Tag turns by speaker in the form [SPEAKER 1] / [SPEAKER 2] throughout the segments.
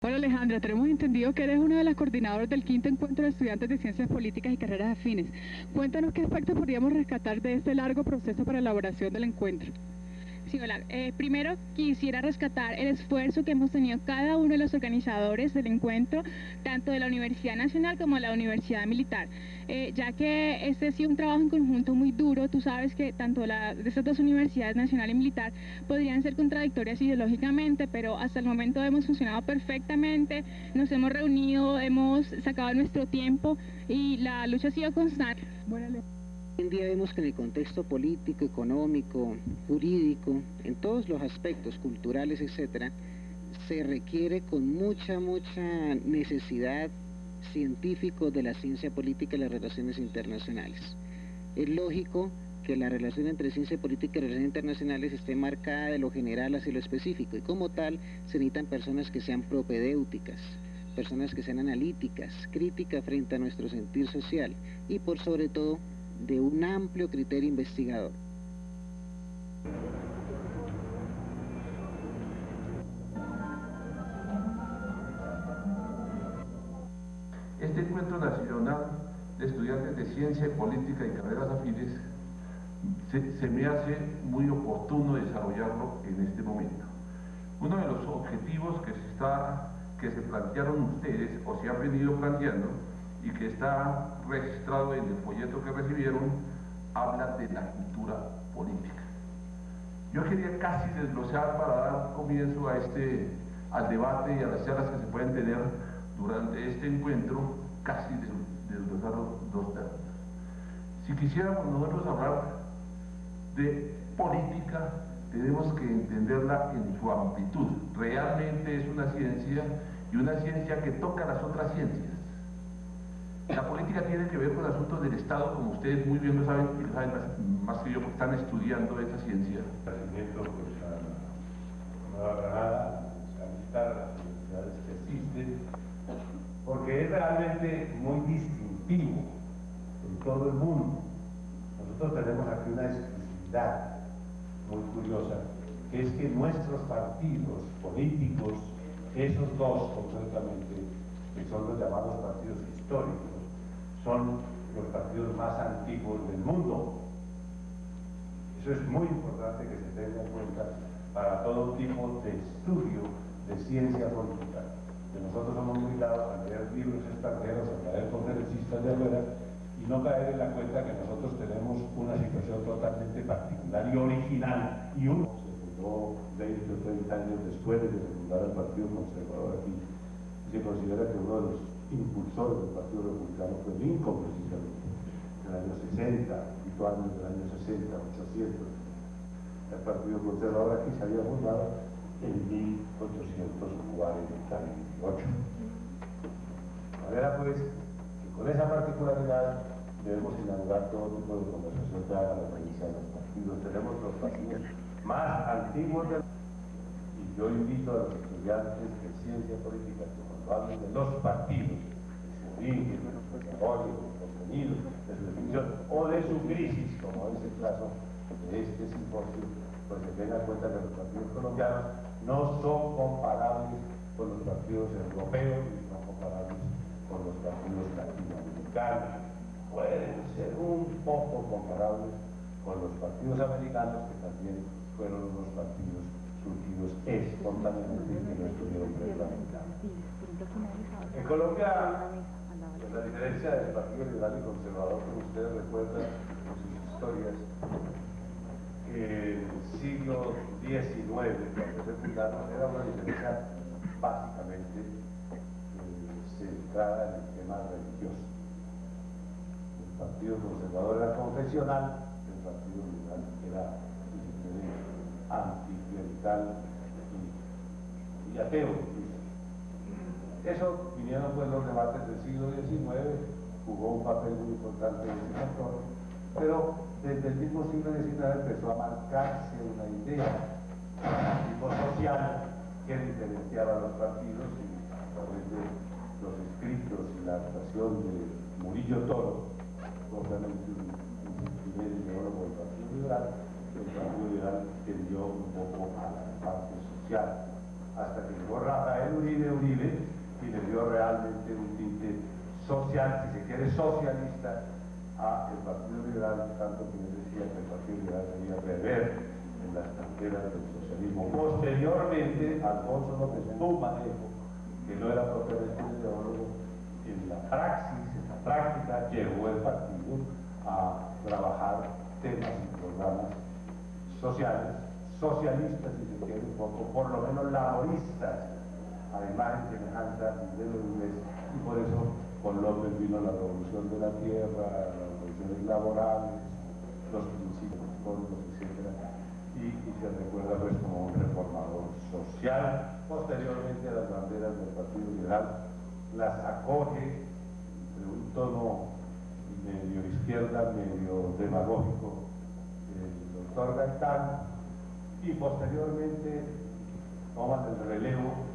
[SPEAKER 1] Hola Alejandra, tenemos entendido que eres una de las coordinadoras del quinto encuentro de estudiantes de Ciencias Políticas y Carreras Afines. Cuéntanos qué aspectos podríamos rescatar de este largo proceso para la elaboración del encuentro.
[SPEAKER 2] Sí, hola. Primero quisiera rescatar el esfuerzo que hemos tenido cada uno de los organizadores del encuentro, tanto de la Universidad Nacional como de la Universidad Militar, ya que este ha sido un trabajo en conjunto muy duro. Tú sabes que tanto de estas dos universidades, Nacional y Militar, podrían ser contradictorias ideológicamente, pero hasta el momento hemos funcionado perfectamente, nos hemos reunido, hemos sacado nuestro tiempo y la lucha ha sido constante.
[SPEAKER 3] Hoy en día vemos que en el contexto político, económico, jurídico, en todos los aspectos culturales, etcétera, se requiere con mucha necesidad científico de la ciencia política y las relaciones internacionales. Es lógico que la relación entre ciencia política y relaciones internacionales esté marcada de lo general hacia lo específico, y como tal se necesitan personas que sean propedéuticas, personas que sean analíticas, críticas frente a nuestro sentir social y por sobre todo de un amplio criterio investigador.
[SPEAKER 4] Este encuentro nacional de estudiantes de ciencia, política y carreras afines se me hace muy oportuno desarrollarlo en este momento. Uno de los objetivos que se plantearon ustedes o se han venido planteando y que está registrado en el folleto que recibieron, habla de la cultura política. Yo quería casi desglosar para dar comienzo al debate y a las charlas que se pueden tener durante este encuentro, casi desglosar los dos términos. Si quisiéramos nosotros hablar de política, tenemos que entenderla en su amplitud. Realmente es una ciencia, y una ciencia que toca las otras ciencias. La política tiene que ver con asuntos del Estado, como ustedes muy bien lo saben, y lo saben más que yo porque están estudiando esa ciencia.
[SPEAKER 5] Agradecimiento pues, a Nueva Granada, a visitar las universidades que existen, porque es realmente muy distintivo en todo el mundo. Nosotros tenemos aquí una exclusividad muy curiosa, que es que nuestros partidos políticos, esos dos concretamente, que son los llamados partidos históricos, son los partidos más antiguos del mundo. Eso es muy importante que se tenga en cuenta para todo tipo de estudio de ciencia política. Que nosotros somos muy dados a leer libros extranjeros, a leer conferencistas de afuera, y no caer en la cuenta que nosotros tenemos una situación totalmente particular y original. Y uno se fundó 20 o 30 años después de que se fundara el Partido Conservador aquí. Se considera que uno de los impulsores del Partido Republicano fue Lincoln, precisamente, en el año 60, poquito antes del año 60, 800. El Partido Conservador aquí se había fundado en 1848. De manera pues que con esa particularidad debemos inaugurar todo tipo de conversación que haga la provincia de los partidos. Tenemos los partidos más antiguos y yo invito a los estudiantes de ciencia política que cuando hablen de los partidos, de su origen, de su desarrollo, de su contenido, de su definición o de su crisis, como es el caso de este simposio, pues se tenga en cuenta que los partidos colombianos no son comparables con los partidos europeos y no comparables con los partidos latinoamericanos. Pueden ser un poco comparables con los partidos americanos, que también fueron unos partidos surgidos espontáneamente y que no estuvieron previamente. En Colombia, la diferencia del Partido Liberal y Conservador, como ustedes recuerdan en sus historias, el siglo XIX, cuando se fundaron, era una diferencia básicamente centrada en el tema religioso. El Partido Conservador era confesional, el Partido Liberal era anticlerical y ateo. Eso vinieron pues los debates del siglo XIX, jugó un papel muy importante en ese sector, pero desde el mismo siglo XIX empezó a marcarse una idea de tipo social que diferenciaba a los partidos, y a través de los escritos y la actuación de Murillo Toro, obviamente un primer ideólogo del Partido Liberal, el Partido Liberal tendió un poco a la parte social, hasta que llegó Rafael Uribe y le dio realmente un tinte social, si se quiere socialista, a el Partido Liberal, tanto que yo decía que el Partido Liberal debía beber en las canteras del socialismo. Posteriormente, Alfonso López Pumarejo, que no era propiamente un ideólogo, en la praxis, en la práctica, llevó el partido a trabajar temas y programas sociales, socialistas, si se quiere, un poco, por lo menos laboristas, a imagen y semejanza de los ingleses, y por eso con López vino la revolución de la tierra, las revoluciones laborales, los principios fondos, etc. Y se recuerda pues como un reformador social. Posteriormente a las banderas del Partido Liberal las acoge de un tono medio izquierda, medio demagógico, el doctor Gaitán, y posteriormente toman el relevo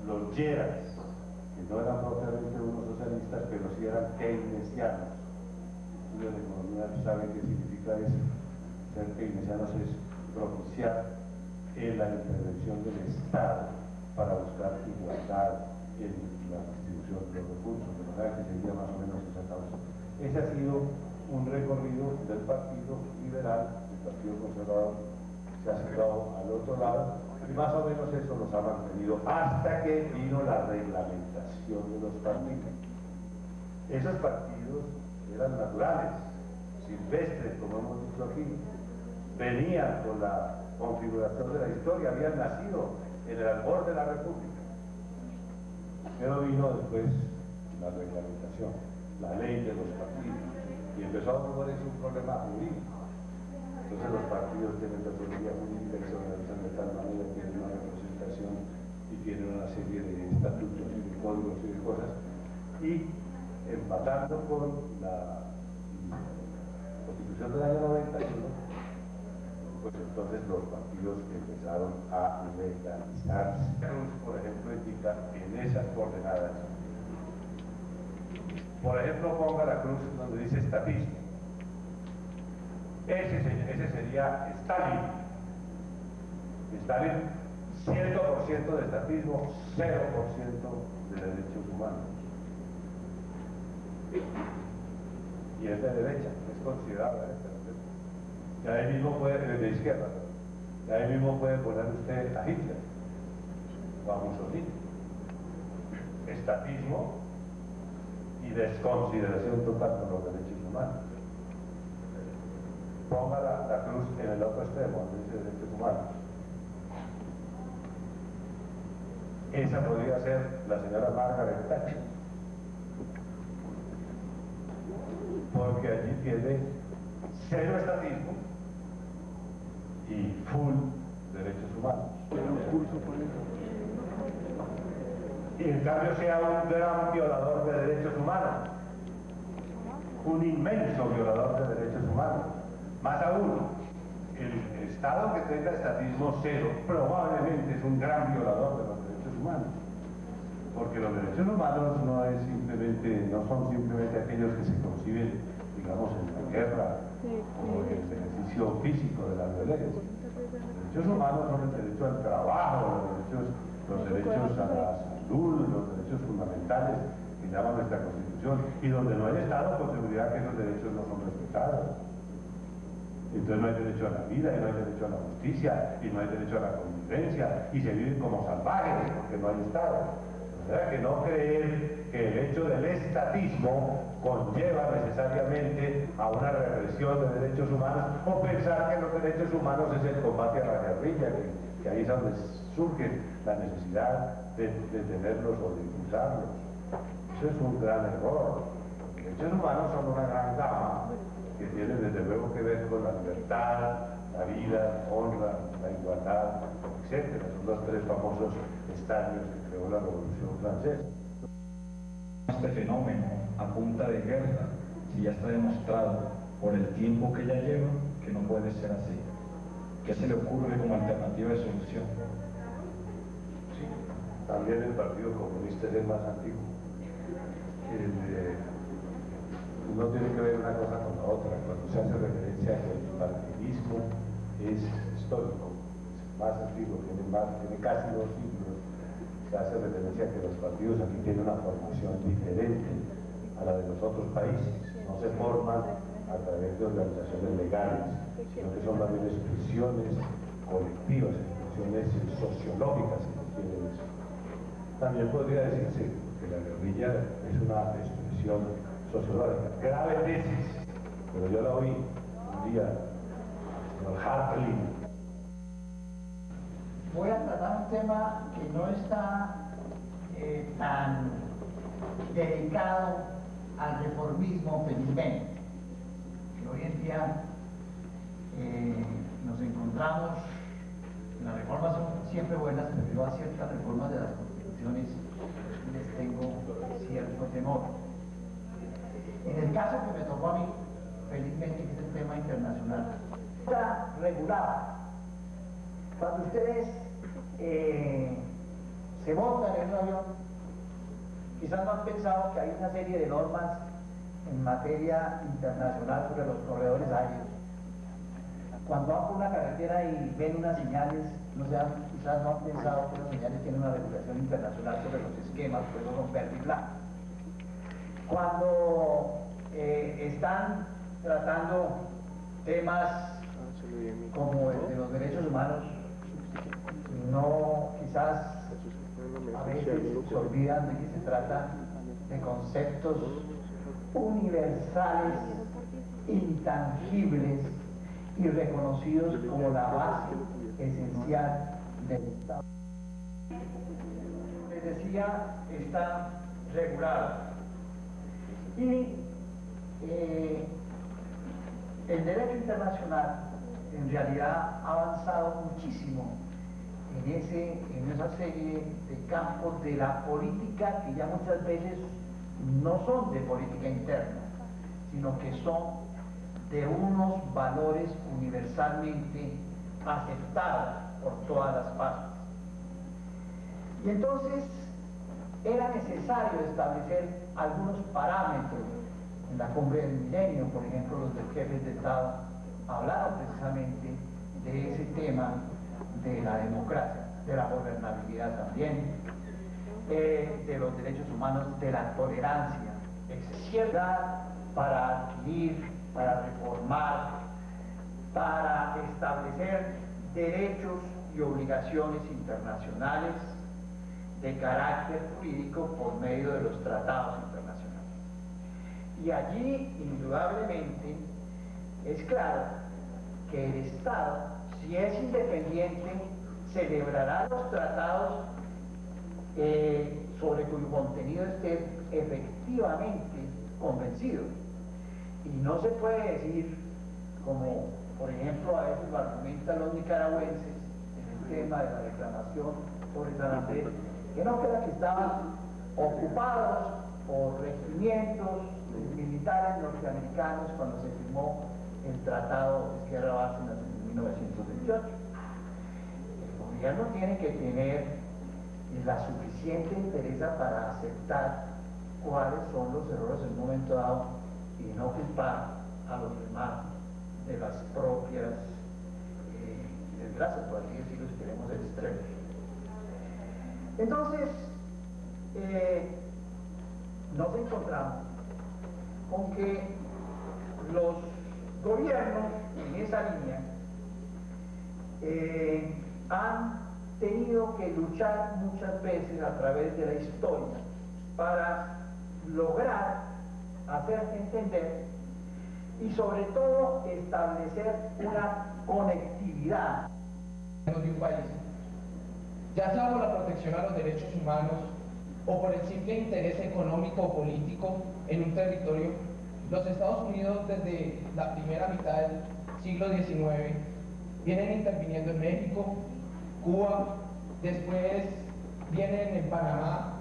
[SPEAKER 5] los Lleras, que no eran propiamente unos socialistas, pero sí eran keynesianos. Estudios de economía saben qué significa eso. Ser keynesianos es propiciar la intervención del Estado para buscar igualdad en la distribución de los recursos, de manera que sería más o menos esa causa. Ese ha sido un recorrido del Partido Liberal, del Partido Conservador, se ha situado al otro lado, y más o menos eso los ha mantenido hasta que vino la reglamentación de los partidos. Esos partidos eran naturales, silvestres, como hemos dicho aquí, venían con la configuración de la historia, habían nacido en el albor de la República. Pero vino después la reglamentación, la ley de los partidos, y empezó a proponerse un problema jurídico. Entonces los partidos tienen autonomía jurídica y se organizan de tal manera, tienen una representación y tienen una serie de estatutos y de códigos y de cosas, y empatando con la Constitución del año 91, pues entonces los partidos empezaron a legalizarse. Cruz, por ejemplo, indica en esas coordenadas. Por ejemplo, ponga la cruz donde dice estatismo. Ese sería Stalin. Stalin, 100% de estatismo, 0% de derechos humanos. Y es de derecha, es considerable, y ahí mismo puede, de izquierda, y ahí mismo puede poner usted a Hitler o a Mussolini. Estatismo y desconsideración total por los derechos humanos. Ponga la cruz en el otro extremo, donde dice derechos humanos. Esa podría ser la señora Margaret Thatcher, porque allí tiene cero estatismo y full derechos humanos. Y en cambio sea un gran violador de derechos humanos, un inmenso violador de derechos humanos. Más aún, el Estado que tenga estatismo cero probablemente es un gran violador de los derechos humanos, porque los derechos humanos no son simplemente aquellos que se conciben, digamos, en la guerra o en el ejercicio físico de la violencia. Los derechos humanos son el derecho al trabajo, los derechos a la salud, los derechos fundamentales que llama nuestra Constitución, y donde no hay Estado, con seguridad que esos derechos no son respetados. Entonces no hay derecho a la vida, y no hay derecho a la justicia, y no hay derecho a la convivencia, y se viven como salvajes porque no hay Estado. O sea, que no creer que el hecho del estatismo conlleva necesariamente a una represión de derechos humanos, o pensar que los derechos humanos es el combate a la guerrilla, que ahí es donde surge la necesidad de tenerlos o de impulsarlos. Eso es un gran error. Los derechos humanos son una gran gama que tiene desde luego que ver con la libertad, la vida, honra, la igualdad, etc. Son los tres famosos estadios que creó la Revolución Francesa.
[SPEAKER 6] Este fenómeno a punta de guerra, si ya está demostrado por el tiempo que ya lleva, que no puede ser así. ¿Qué se le ocurre como alternativa de solución?
[SPEAKER 5] Sí, también el Partido Comunista es el más antiguo. No tiene que ver una cosa con la otra. Cuando se hace referencia a que el partidismo es histórico, es más antiguo, tiene casi 2 siglos, se hace referencia a que los partidos aquí tienen una formación diferente a la de los otros países, no se forman a través de organizaciones legales, sino que son más bien expresiones colectivas, expresiones sociológicas, si se quiere decir. También podría decirse que la guerrilla es una expresión sociológica, grave tesis, pero yo la oí un día al señor Hartley.
[SPEAKER 7] Voy a tratar un tema que no está tan dedicado al reformismo, felizmente. Que hoy en día nos encontramos, las reformas son siempre buenas, pero yo a ciertas reformas de las constituciones les tengo cierto temor. En el caso que me tocó a mí, felizmente, que es el tema internacional, está regulada. Cuando ustedes se montan en un avión, quizás no han pensado que hay una serie de normas en materia internacional sobre los corredores aéreos. Cuando van por una carretera y ven unas señales, quizás no han pensado que las señales tienen una regulación internacional sobre los esquemas, por eso son verde y blanco. Cuando están tratando temas como el de los derechos humanos, quizás a veces se olvidan de que se trata de conceptos universales, intangibles y reconocidos como la base esencial del Estado. Les decía, está regulado. Y el derecho internacional en realidad ha avanzado muchísimo en esa serie de campos de la política que ya muchas veces no son de política interna, sino que son de unos valores universalmente aceptados por todas las partes. Y entonces era necesario establecer algunos parámetros. En la cumbre del milenio, por ejemplo, los del jefes de Estado hablaron precisamente de ese tema de la democracia, de la gobernabilidad también, de los derechos humanos, de la tolerancia, excepcionalidad para adquirir, para reformar, para establecer derechos y obligaciones internacionales de carácter jurídico por medio de los tratados internacionales. Y allí, indudablemente, es claro que el Estado, si es independiente, celebrará los tratados sobre cuyo contenido esté efectivamente convencido. Y no se puede decir, como por ejemplo a veces lo argumentan los nicaragüenses en el tema de la reclamación sobre San Andrés, que no queda que estaban ocupados por regimientos militares norteamericanos cuando se firmó el Tratado de Sierra Bárcenas en 1928. El gobierno tiene que tener la suficiente entereza para aceptar cuáles son los errores en un momento dado y no culpar a los demás de las propias desgracias, por así decirlo, si queremos el extremo. Entonces, nos encontramos con que los gobiernos en esa línea han tenido que luchar muchas veces a través de la historia para lograr hacer entender y sobre todo establecer una conectividad
[SPEAKER 8] de un país, ya sea por la protección a los derechos humanos o por el simple interés económico o político en un territorio. Los Estados Unidos desde la primera mitad del siglo XIX vienen interviniendo en México, Cuba, después vienen en Panamá,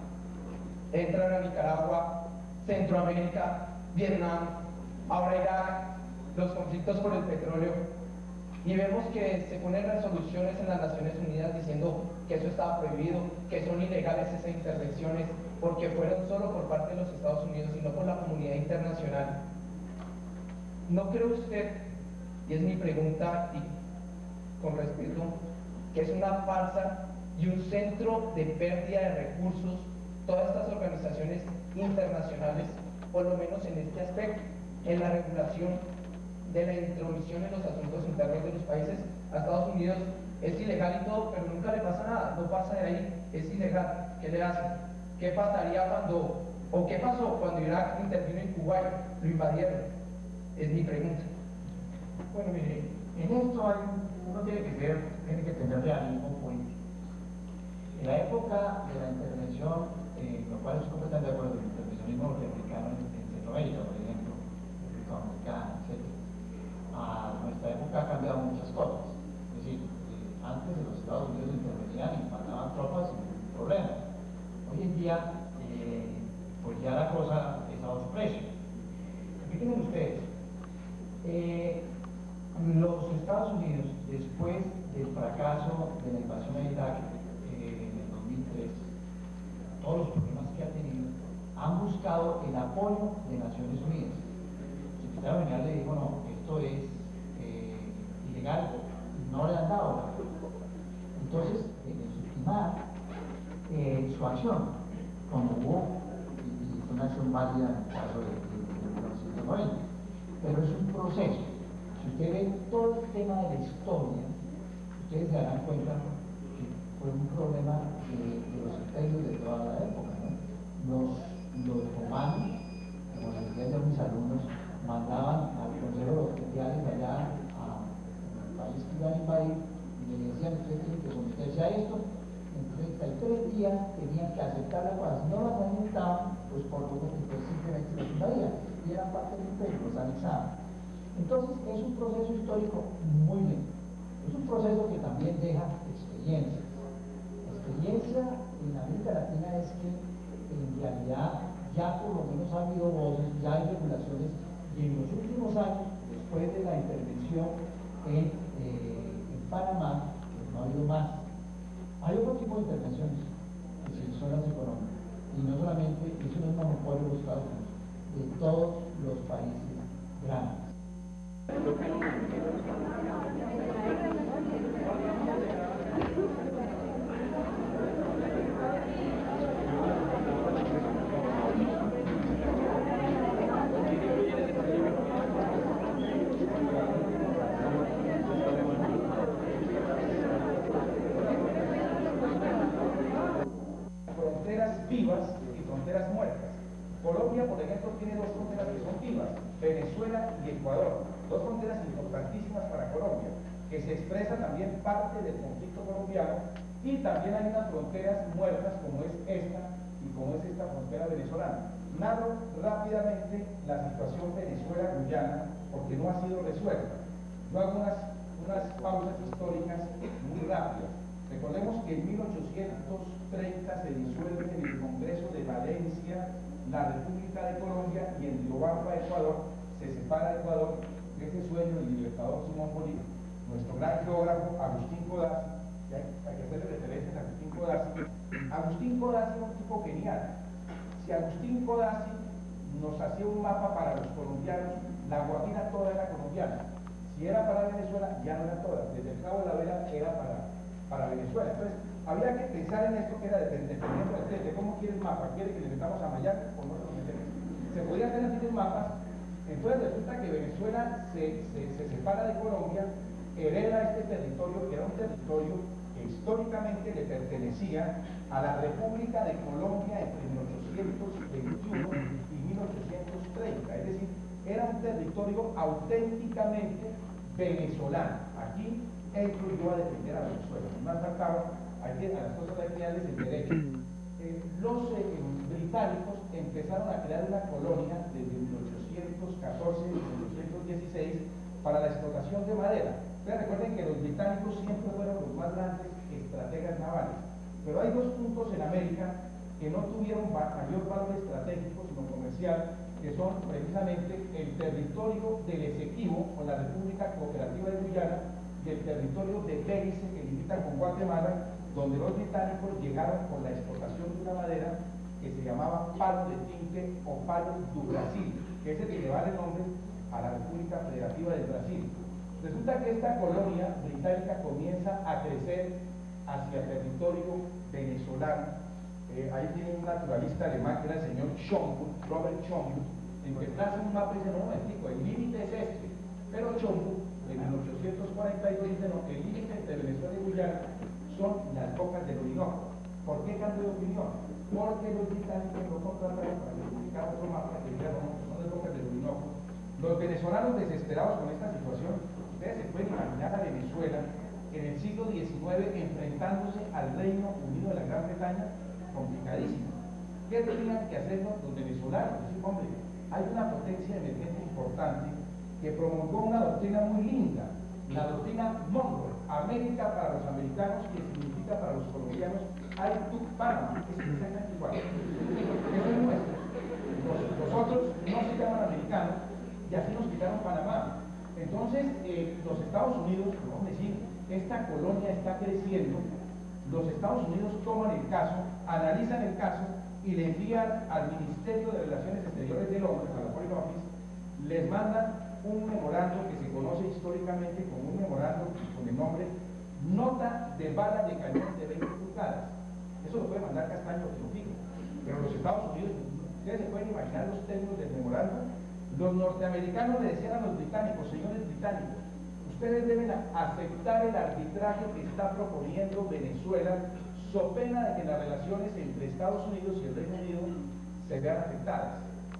[SPEAKER 8] entran a Nicaragua, Centroamérica, Vietnam, ahora Irak, los conflictos por el petróleo, y vemos que se ponen resoluciones en las Naciones Unidas diciendo que eso estaba prohibido, que son ilegales esas intersecciones, porque fueron solo por parte de los Estados Unidos y no por la comunidad internacional. ¿No cree usted, y es mi pregunta y con respeto, que es una farsa y un centro de pérdida de recursos, todas estas organizaciones internacionales, por lo menos en este aspecto, en la regulación de la intromisión en los asuntos internos de los países. A Estados Unidos es ilegal y todo, pero nunca le pasa nada, no pasa de ahí, es ilegal. ¿Qué le hacen? ¿Qué pasaría cuando, o qué pasó cuando Irak intervino en Kuwait, lo invadieron? Es mi pregunta.
[SPEAKER 7] Bueno, mire, en esto uno tiene que tener realismo político. En la época de la intervención, lo cual estoy completamente de acuerdo, el intervencionismo norteamericano en Centroamérica, por ejemplo, República Dominicana, etc. A nuestra época ha cambiado muchas cosas. Es decir, antes de los Estados Unidos intervenían y mandaban tropas sin ningún problema. Hoy en día, pues ya la cosa es a otro precio. ¿Qué tienen ustedes? Los Estados Unidos, después del fracaso de la invasión a Irak en el 2003, todos los problemas que ha tenido, han buscado el apoyo de Naciones Unidas. El secretario general le dijo, no, esto es ilegal, no le han dado el apoyo. Entonces, legitimar su acción, como hubo, y fue una acción válida en el caso de 1990, pero es un proceso. Si usted ve todo el tema de la historia, ustedes se darán cuenta que fue un problema de los imperios de toda la época, ¿no? Los romanos, como les decía yo a mis alumnos, mandaban al Consejo de los Oficiales allá al país que iban a invadir y le decían, ustedes tienen que someterse a esto, en 33 días tenían que aceptar la paz. Si no las aceptaban, pues por lo que pues simplemente los invadían y eran parte del imperio, los anexaban. Entonces es un proceso histórico muy lento, es un proceso que también deja experiencias. La experiencia en América Latina es que en realidad ya por lo menos ha habido voces, ya hay regulaciones, y en los últimos años, después de la intervención en Panamá, pues no ha habido más. Hay otro tipo de intervenciones, que son las económicas, y no solamente, eso no es monopolio de los Estados Unidos, de todos los países grandes.
[SPEAKER 9] Fronteras vivas y fronteras muertas. Colombia, por ejemplo, tiene dos fronteras que son vivas, Venezuela y Ecuador, dos fronteras importantísimas para Colombia, que se expresa también parte del conflicto colombiano, y también hay unas fronteras muertas como es esta y como es esta frontera venezolana. Narro rápidamente la situación Venezuela-Guyana porque no ha sido resuelta. Yo hago unas pausas históricas muy rápidas. Recordemos que en 1830 se disuelve en el Congreso de Valencia la República de Colombia y en Riobamba, Ecuador, se separa Ecuador de ese sueño del libertador Simón Bolívar. Nuestro gran geógrafo Agustín Codazzi, hay que hacerle referencias a Agustín Codazzi. Agustín Codazzi era un tipo genial. Si Agustín Codazzi nos hacía un mapa para los colombianos, la Guajira toda era colombiana. Si era para Venezuela, ya no era toda. Desde el Cabo de la Vela era para Venezuela. Entonces, había que pensar en esto que era dependiendo de cómo quiere el mapa. ¿Quiere que le metamos a Mayac o no se lo metemos? Se podían hacer así los mapas. Entonces resulta que Venezuela se separa de Colombia, hereda este territorio, que era un territorio que históricamente le pertenecía a la República de Colombia entre 1821 y 1830. Es decir, era un territorio auténticamente venezolano. Aquí entro yo a defender a Venezuela. Más faltaba, a las cosas hay que darles el derecho. Los británicos empezaron a crear una colonia desde 1814 y 1816 para la explotación de madera. Ustedes recuerden que los británicos siempre fueron los más grandes estrategas navales, pero hay dos puntos en América que no tuvieron mayor valor estratégico sino comercial, que son precisamente el territorio del Esequibo con la República Cooperativa de Guyana y el territorio de Belice, que limita con Guatemala, donde los británicos llegaron con la exportación de una madera que se llamaba palo de Tinque o palo do Brasil, que es el que le vale el nombre a la República Federativa del Brasil. Resulta que esta colonia británica comienza a crecer, hacia territorio venezolano. Ahí tiene un naturalista alemán que era el señor Schomburg, Robert Schomburg, en que traza un mapa y dice, no, el límite es este. Pero Schomburg, en 1842, dice, no, el límite entre Venezuela y Guyana son las bocas del Orinoco. ¿Por qué cambio de opinión? Porque los británicos lo contrataron para identificar otro mapa que diga, no, son las bocas del Orinoco. Los venezolanos desesperados con esta situación, ustedes se pueden imaginar a Venezuela en el siglo XIX enfrentándose al Reino Unido de la Gran Bretaña, complicadísimo. ¿Qué tenían que hacer los venezolanos? Decir, hombre, hay una potencia emergente importante que promulgó una doctrina muy linda, la doctrina Monroe, América para los americanos, que significa para los colombianos, hay tu Panamá, es exactamente igual. Eso es nuestro. Los otros no se llaman americanos y así nos quitaron Panamá. Entonces, los Estados Unidos, vamos a decir, esta colonia está creciendo, los Estados Unidos toman el caso, analizan el caso y le envían al Ministerio de Relaciones Exteriores de Londres, a la Foreign Office, les mandan un memorando que se conoce históricamente como un memorando con el nombre Nota de Bala de Cañón de 20 pulgadas. Eso lo puede mandar Castaño o Trujillo, pero los Estados Unidos, ustedes se pueden imaginar los términos del memorando. Los norteamericanos le decían a los británicos, señores británicos, ustedes deben aceptar el arbitraje que está proponiendo Venezuela, so pena de que las relaciones entre Estados Unidos y el Reino Unido se vean afectadas.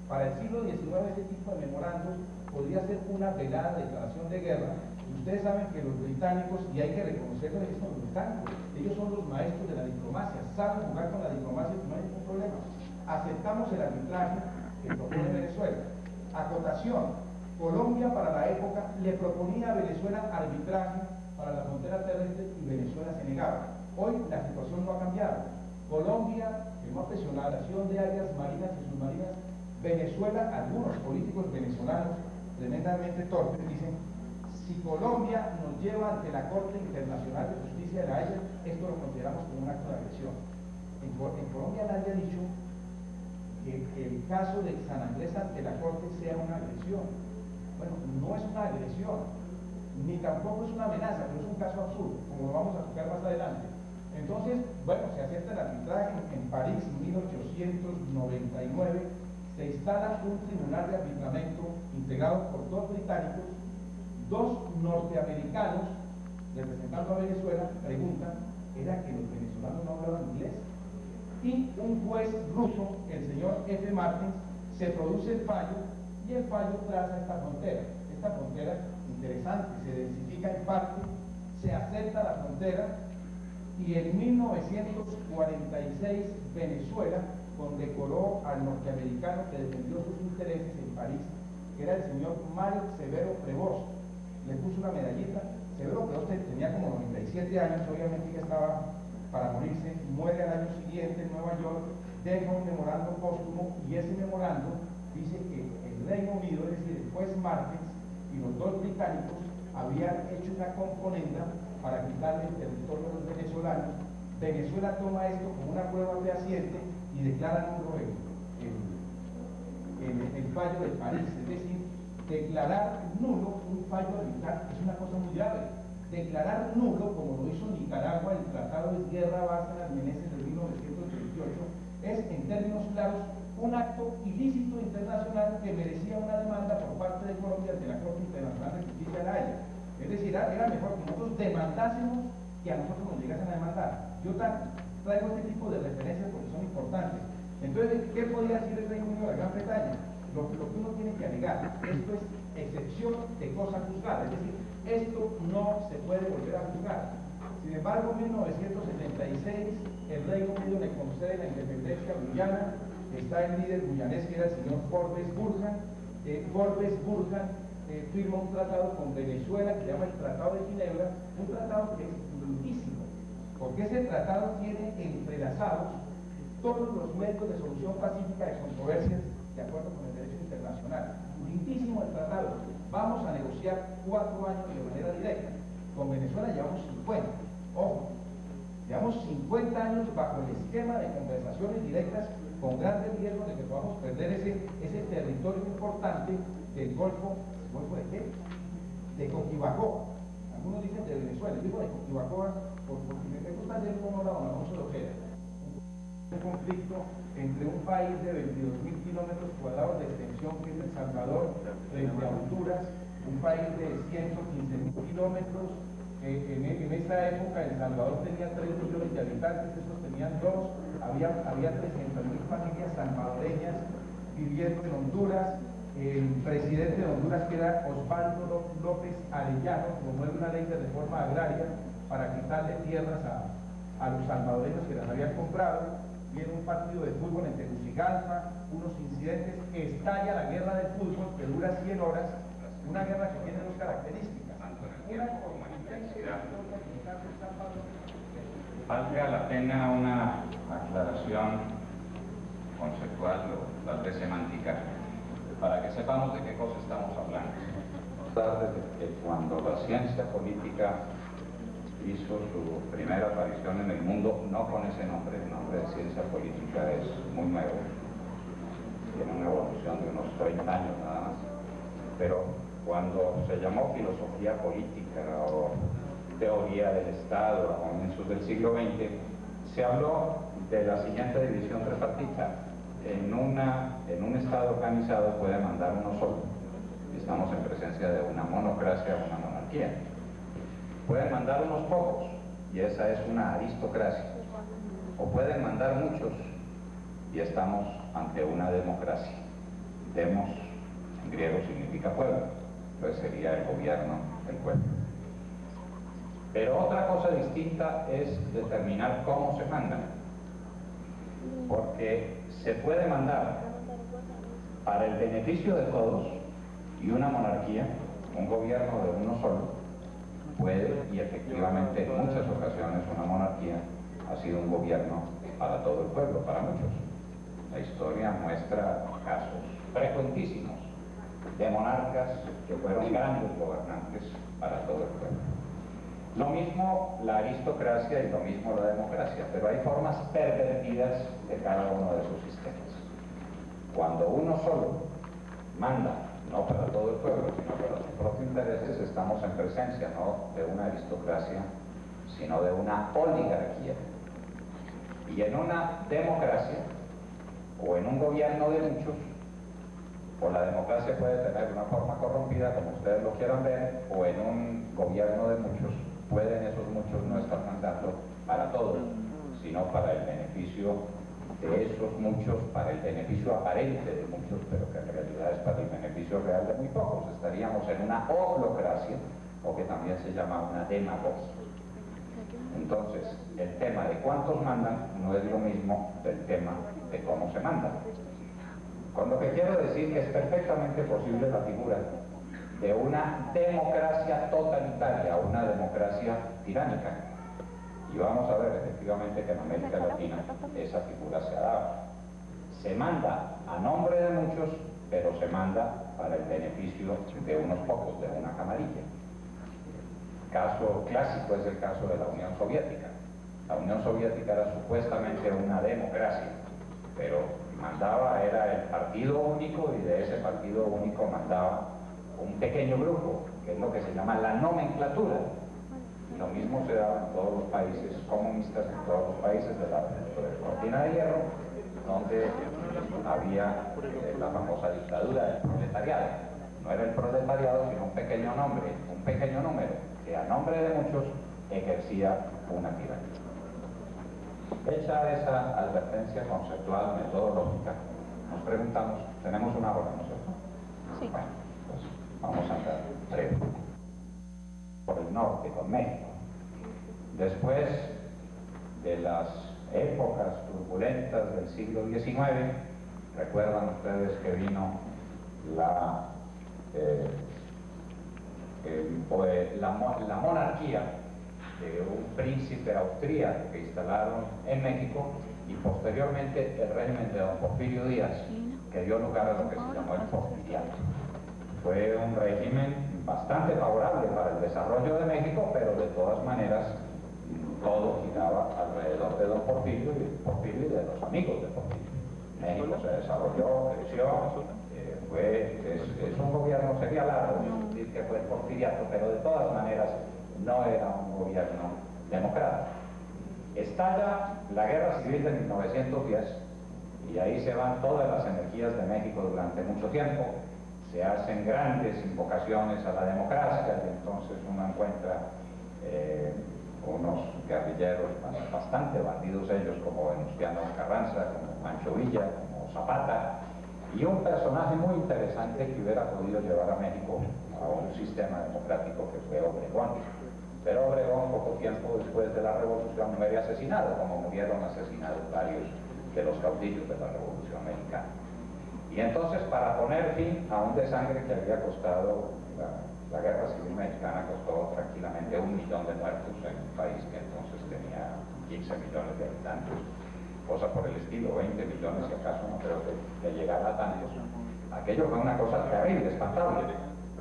[SPEAKER 9] Para el siglo XIX este tipo de memorandos podría ser una velada declaración de guerra. Ustedes saben que los británicos, y hay que reconocerlo, ellos son los británicos, ellos son los maestros de la diplomacia, saben jugar con la diplomacia y no hay ningún problema. Aceptamos el arbitraje que propone Venezuela. Acotación, Colombia para la época le proponía a Venezuela arbitraje para la frontera terrestre y Venezuela se negaba. Hoy la situación no ha cambiado. Colombia firmó presionación de áreas marinas y submarinas. Venezuela, algunos políticos venezolanos tremendamente torpes dicen, si Colombia nos lleva ante la Corte Internacional de Justicia de la Haya, esto lo consideramos como un acto de agresión. En Colombia nadie ha dicho que el caso de San Andrés ante la Corte sea una agresión. Bueno, no es una agresión, ni tampoco es una amenaza, pero es un caso absurdo, como lo vamos a tocar más adelante. Entonces, bueno, se acepta el arbitraje. En París, en 1899, se instala un tribunal de arbitramiento integrado por 2 británicos, 2 norteamericanos, representando a Venezuela, preguntan, ¿era que los venezolanos no hablaban inglés? Y un juez ruso, el señor F. Martins, se produce el fallo y el fallo traza esta frontera. Esta frontera, interesante, se densifica en parte, se acepta la frontera y en 1946 Venezuela condecoró al norteamericano que defendió sus intereses en París, que era el señor Mario Severo Prevost. Le puso una medallita. Severo Prevost tenía como 97 años, obviamente ya estaba para morirse, muere al año siguiente en Nueva York, deja un memorando póstumo y ese memorando dice que el Reino Unido, es decir, el juez Martins y los 2 británicos habían hecho una componenda para quitarle el territorio a los venezolanos. Venezuela toma esto como una prueba fehaciente y declara nulo el fallo de París, es decir, declarar nulo un fallo arbitral es una cosa muy grave. Declarar nulo, como lo hizo Nicaragua, el Tratado de Guerra Bárcena Meneses de 1938, es, en términos claros, un acto ilícito internacional que merecía una demanda por parte de Colombia ante la Corte Internacional de Justicia de la Haya. Es decir, era mejor que nosotros demandásemos que a nosotros nos llegasen a demandar. Yo traigo este tipo de referencias porque son importantes. Entonces, ¿qué podría decir el Reino Unido de la Gran Bretaña? Lo que uno tiene que alegar, esto es excepción de cosa juzgada, es decir, esto no se puede volver a juzgar. Sin embargo, en 1976, el Reino Unido le concede la independencia a Guyana, está el líder guyanés que era el señor Forbes Burhan. Forbes Burhan firma un tratado con Venezuela que se llama el Tratado de Ginebra, un tratado que es lindísimo, porque ese tratado tiene entrelazados todos los métodos de solución pacífica de controversias de acuerdo con el derecho internacional. Lindísimo el tratado. Vamos a negociar 4 años de manera directa. Con Venezuela llevamos 50. Ojo, llevamos 50 años bajo el esquema de conversaciones directas con grandes riesgos de que podamos perder ese territorio importante del Golfo. ¿Golfo de qué? De Coquibacoa. Algunos dicen de Venezuela, digo de Coquibacoa, porque me gusta el conflicto entre un país de 22.000 kilómetros cuadrados de extensión, que es El Salvador, frente a Honduras, un país de 115.000 kilómetros. En esa época El Salvador tenía 3 millones de habitantes, estos tenían 2, había 300.000 familias salvadoreñas viviendo en Honduras. El presidente de Honduras, que era Osvaldo López Arellano, promueve una ley de reforma agraria para quitarle tierras a los salvadoreños que las habían comprado. Viene un partido de fútbol en Tegucigalpa, unos incidentes, estalla la guerra del fútbol que dura 100 horas, una guerra que tiene 2 características.
[SPEAKER 10] Valga la pena una aclaración conceptual o tal vez semántica, para que sepamos de qué cosa estamos hablando. Desde que cuando la ciencia política hizo su primera aparición en el mundo, no con ese nombre, el nombre de ciencia política es muy nuevo, tiene una evolución de unos 30 años nada más, pero cuando se llamó filosofía política o teoría del Estado a comienzos del siglo XX, se habló de la siguiente división tripartita. En un Estado organizado puede mandar uno solo. Estamos en presencia de una monocracia o una monarquía. Pueden mandar unos pocos, y esa es una aristocracia. O pueden mandar muchos, y estamos ante una democracia. Demos, en griego significa pueblo, entonces sería el gobierno del pueblo. Pero otra cosa distinta es determinar cómo se manda, porque se puede mandar para el beneficio de todos, y una monarquía, un gobierno de uno solo, puede, y efectivamente en muchas ocasiones una monarquía ha sido un gobierno para todo el pueblo, para muchos. La historia muestra casos frecuentísimos de monarcas que fueron grandes gobernantes para todo el pueblo. Lo mismo la aristocracia y lo mismo la democracia, pero hay formas pervertidas de cada uno de esos sistemas. Cuando uno solo manda, no para todo el pueblo, sino para sus propios intereses, estamos en presencia no de una aristocracia, sino de una oligarquía. Y en una democracia, o en un gobierno de muchos, o la democracia puede tener una forma corrompida, como ustedes lo quieran ver, o en un gobierno de muchos, pueden esos muchos no estar mandando para todos, sino para el beneficio de esos muchos, para el beneficio aparente de muchos, pero que en realidad es para el beneficio real de muy pocos. Estaríamos en una oclocracia, o que también se llama una demagogia. Entonces, el tema de cuántos mandan no es lo mismo del tema de cómo se manda. Con lo que quiero decir que es perfectamente posible la figura de una democracia totalitaria o una democracia tiránica. Y vamos a ver efectivamente que en América Latina esa figura se ha dado. Se manda a nombre de muchos, pero se manda para el beneficio de unos pocos, de una camarilla. Caso clásico es el caso de la Unión Soviética. La Unión Soviética era supuestamente una democracia, pero mandaba, era el partido único, y de ese partido único mandaba un pequeño grupo, que es lo que se llama la nomenclatura. Lo mismo se daba en todos los países comunistas, en todos los países de la cortina de hierro, donde había la famosa dictadura del proletariado. No era el proletariado, sino un pequeño número, que a nombre de muchos ejercía una tiranía. Hecha esa advertencia conceptual, metodológica, nos preguntamos, tenemos una hora, ¿no es cierto?
[SPEAKER 2] Sí.
[SPEAKER 10] Bueno, pues vamos a andar breve. Por el norte, con México. Después de las épocas turbulentas del siglo XIX, recuerdan ustedes que vino la monarquía de un príncipe austríaco que instalaron en México, y posteriormente el régimen de don Porfirio Díaz, que dio lugar a lo que se llamó el porfiriato. Fue un régimen bastante favorable para el desarrollo de México, pero de todas maneras todo giraba alrededor de don Porfirio y de los amigos de Porfirio. México se desarrolló, creció, es un gobierno, sería largo decir que fue el porfiriato, pero de todas maneras no era un gobierno democrático. Es Estalla la Guerra Civil de 1910 y ahí se van todas las energías de México durante mucho tiempo. Se hacen grandes invocaciones a la democracia y entonces uno encuentra unos guerrilleros bastante bandidos ellos, como Venustiano Carranza, como Pancho Villa, como Zapata, y un personaje muy interesante que hubiera podido llevar a México a un sistema democrático, que fue Obregón. Pero Obregón, poco tiempo después de la Revolución, muere asesinado, como murieron asesinados varios de los caudillos de la Revolución Mexicana. Y entonces, para poner fin a un desangre que había costado la Guerra Civil Mexicana, costó tranquilamente 1 millón de muertos en un país que entonces tenía 15 millones de habitantes, cosa por el estilo, 20 millones si acaso, no creo que llegara a tantos. Aquello fue una cosa terrible, espantable.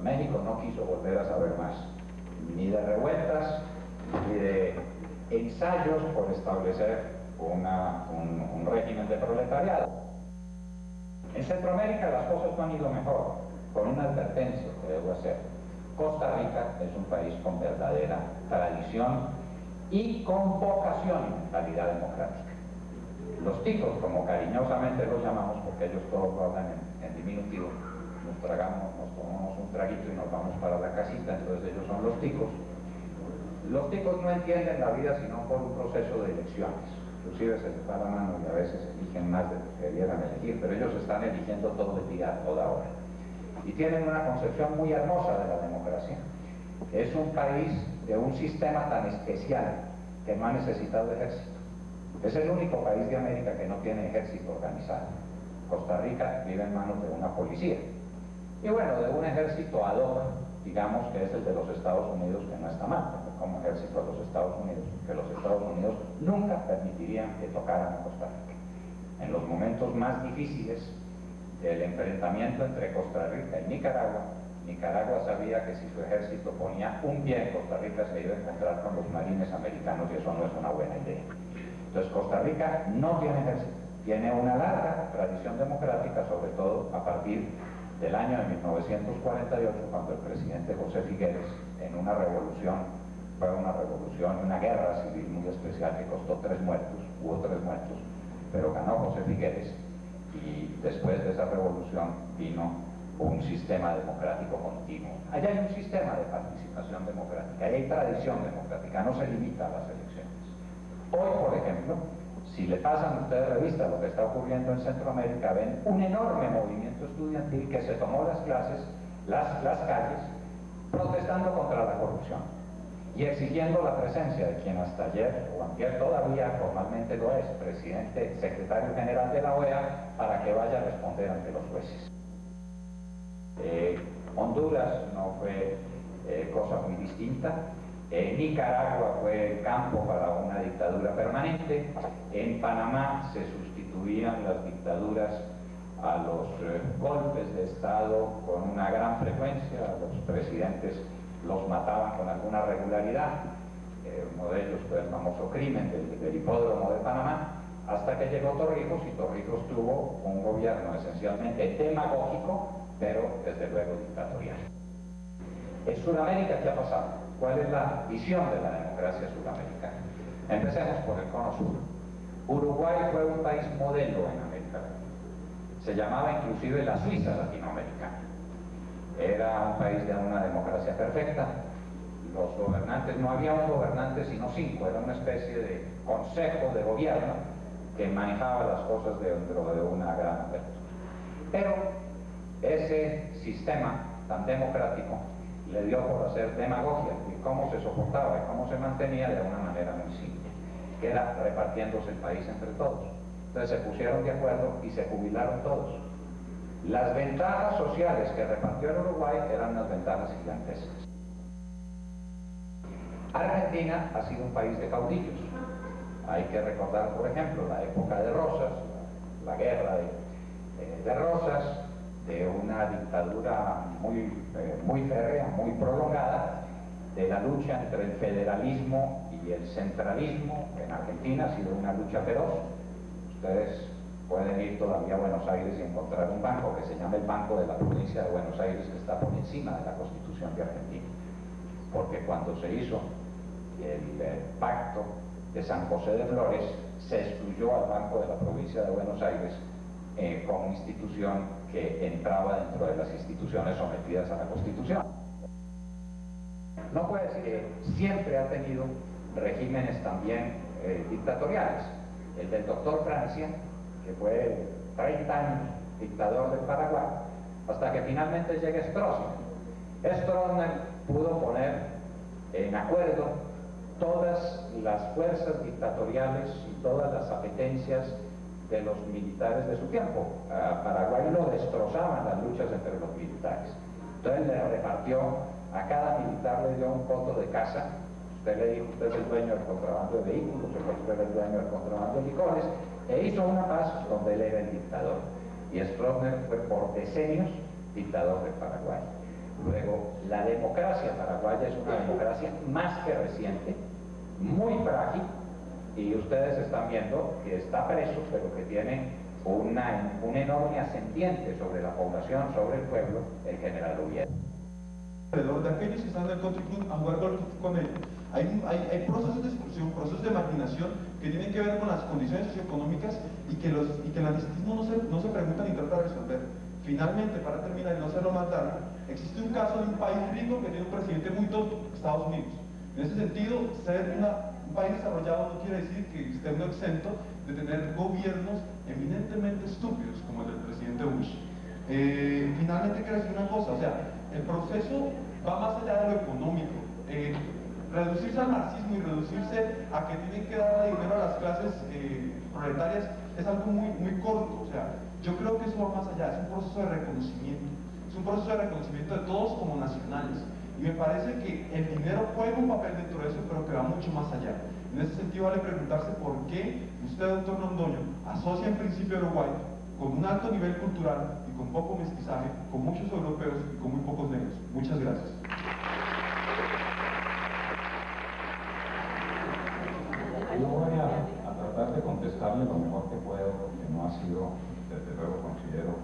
[SPEAKER 10] México no quiso volver a saber más, ni de revueltas, ni de ensayos por establecer un régimen de proletariado. En Centroamérica las cosas no han ido mejor, con una advertencia que debo hacer. Costa Rica es un país con verdadera tradición y con vocación y mentalidad democrática. Los ticos, como cariñosamente los llamamos, porque ellos todos lo hablan en diminutivo, nos tomamos un traguito y nos vamos para la casita, entonces ellos son los ticos. Los ticos no entienden la vida sino por un proceso de elecciones. Inclusive se les va la mano y a veces eligen más de lo que debieran elegir, pero ellos están eligiendo todo el día, a toda hora. Y tienen una concepción muy hermosa de la democracia. Es un país de un sistema tan especial que no ha necesitado ejército. Es el único país de América que no tiene ejército organizado. Costa Rica vive en manos de una policía. Y bueno, de un ejército ad hoc, digamos que es el de los Estados Unidos, que no está mal, como ejército de los Estados Unidos, que los Estados Unidos nunca permitirían que tocaran a Costa Rica. En los momentos más difíciles del enfrentamiento entre Costa Rica y Nicaragua, Nicaragua sabía que si su ejército ponía un pie en Costa Rica se iba a encontrar con los marines americanos y eso no es una buena idea. Entonces Costa Rica no tiene ejército, tiene una larga tradición democrática, sobre todo a partir del año de 1948, cuando el presidente José Figueres, en una revolución, una guerra civil muy especial que costó 3 muertos, hubo 3 muertos, pero ganó José Figueres, y después de esa revolución vino un sistema democrático continuo. Allá hay un sistema de participación democrática, allá hay tradición democrática, no se limita a las elecciones. Hoy, por ejemplo, si le pasan ustedes revista lo que está ocurriendo en Centroamérica, ven un enorme movimiento estudiantil que se tomó las calles, protestando contra la corrupción y exigiendo la presencia de quien hasta ayer o antier todavía formalmente lo es, presidente, secretario general de la OEA, para que vaya a responder ante los jueces. Honduras no fue cosa muy distinta. Nicaragua fue campo para una dictadura permanente. En Panamá se sustituían las dictaduras a los golpes de Estado con una gran frecuencia. Los presidentes los mataban con alguna regularidad. Uno de ellos fue el famoso crimen del hipódromo de Panamá, hasta que llegó Torrijos, y Torrijos tuvo un gobierno esencialmente demagógico, pero desde luego dictatorial. En Sudamérica, ¿qué ha pasado? ¿Cuál es la visión de la democracia sudamericana? Empecemos por el cono sur. Uruguay fue un país modelo en América Latina. Se llamaba inclusive la Suiza latinoamericana. Era un país de una democracia perfecta. Los gobernantes, no había un gobernante sino 5, era una especie de consejo de gobierno que manejaba las cosas dentro de una gran apertura. Pero ese sistema tan democrático le dio por hacer demagogia, y cómo se soportaba y cómo se mantenía de una manera muy simple, que era repartiéndose el país entre todos. Entonces se pusieron de acuerdo y se jubilaron todos. Las ventajas sociales que repartió el Uruguay eran unas ventajas gigantescas. Argentina ha sido un país de caudillos. Hay que recordar, por ejemplo, la época de Rosas, la guerra de Rosas, de una dictadura muy férrea, muy prolongada, de la lucha entre el federalismo y el centralismo. En Argentina ha sido una lucha feroz. Ustedes pueden ir todavía a Buenos Aires y encontrar un banco que se llama el Banco de la Provincia de Buenos Aires, que está por encima de la Constitución de Argentina, porque cuando se hizo el pacto de San José de Flores, se excluyó al Banco de la Provincia de Buenos Aires como institución que entraba dentro de las instituciones sometidas a la Constitución. No puede decir que siempre ha tenido regímenes también dictatoriales. El del doctor Francia, que fue 30 años dictador del Paraguay, hasta que finalmente llega Stroessner. Stroessner pudo poner en acuerdo todas las fuerzas dictatoriales y todas las apetencias de los militares de su tiempo. A Paraguay lo destrozaban las luchas entre los militares. Entonces le repartió, a cada militar le dio un coto de casa. Usted le dijo, usted es el dueño del contrabando de vehículos, usted es el dueño del contrabando de licores, e hizo una paz donde él era el dictador. Y Stroessner fue por decenios dictador de Paraguay. Luego, la democracia paraguaya es una democracia más que reciente, muy frágil, y ustedes están viendo que está preso, pero que tiene un enorme ascendiente sobre la población, sobre el pueblo, el general Oviedo.
[SPEAKER 11] Alrededor de aquellos que están en el country club a jugar golf con ellos. Hay procesos de exclusión, procesos de marginación que tienen que ver con las condiciones socioeconómicas y que el antisemitismo no se pregunta ni trata de resolver. Finalmente, para terminar y no hacerlo más largo, existe un caso de un país rico que tiene un presidente muy tonto, Estados Unidos. En ese sentido, ser un país desarrollado no quiere decir que esté uno exento de tener gobiernos eminentemente estúpidos, como el del presidente Bush. Finalmente, quiero decir una cosa, o sea, el proceso va más allá de lo económico. Reducirse al marxismo y reducirse a que tienen que dar dinero a las clases proletarias es algo muy corto. O sea, yo creo que eso va más allá, es un proceso de reconocimiento. Es un proceso de reconocimiento de todos como nacionales. Y me parece que el dinero juega un papel dentro de eso, pero que va mucho más allá. En ese sentido vale preguntarse por qué usted, doctor Londoño, asocia en principio a Uruguay con un alto nivel cultural y con poco mestizaje, con muchos europeos y con muy pocos negros. Muchas gracias.
[SPEAKER 10] Yo voy a tratar de contestarle lo mejor que puedo, porque no ha sido, desde luego considero,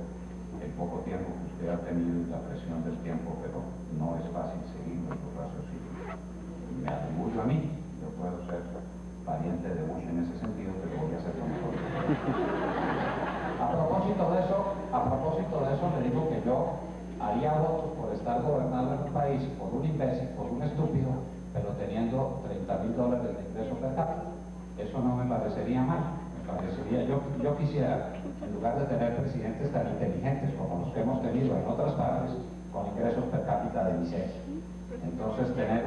[SPEAKER 10] el poco tiempo que usted ha tenido y la presión del tiempo, pero no es fácil seguir nuestro raciocinio. Me atribuyo a mí, yo puedo ser pariente de Bush en ese sentido, pero voy a hacer lo mejor. A propósito de eso, le digo que yo haría votos por estar gobernando en un país por un imbécil, por un estúpido, pero teniendo $30.000 de ingreso per cápita. Eso no me parecería mal. Me parecería, yo quisiera, en lugar de tener presidentes tan inteligentes como los que hemos tenido en otras partes, con ingresos per cápita de miseria. Entonces tener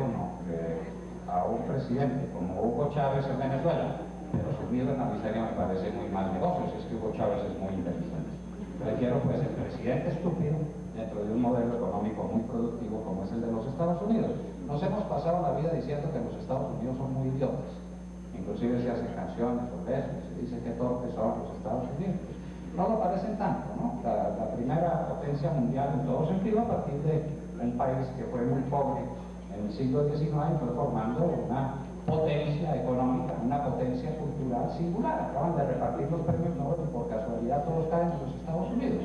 [SPEAKER 10] a un presidente como Hugo Chávez en Venezuela, pero sumido en la miseria, me parece muy mal negocio, si es que Hugo Chávez es muy inteligente. Prefiero pues el presidente estúpido dentro de un modelo económico muy productivo como es el de los Estados Unidos. Nos hemos pasado la vida diciendo que los Estados Unidos son muy idiotas. Inclusive se hacen canciones sobre eso, se dice que torpes son los Estados Unidos. No lo parecen tanto, ¿no? La primera potencia mundial en todo sentido a partir de un país que fue muy pobre en el siglo XIX fue formando una potencia económica, una potencia cultural singular. Acaban de repartir los premios Nobel y por casualidad todos caen en los Estados Unidos.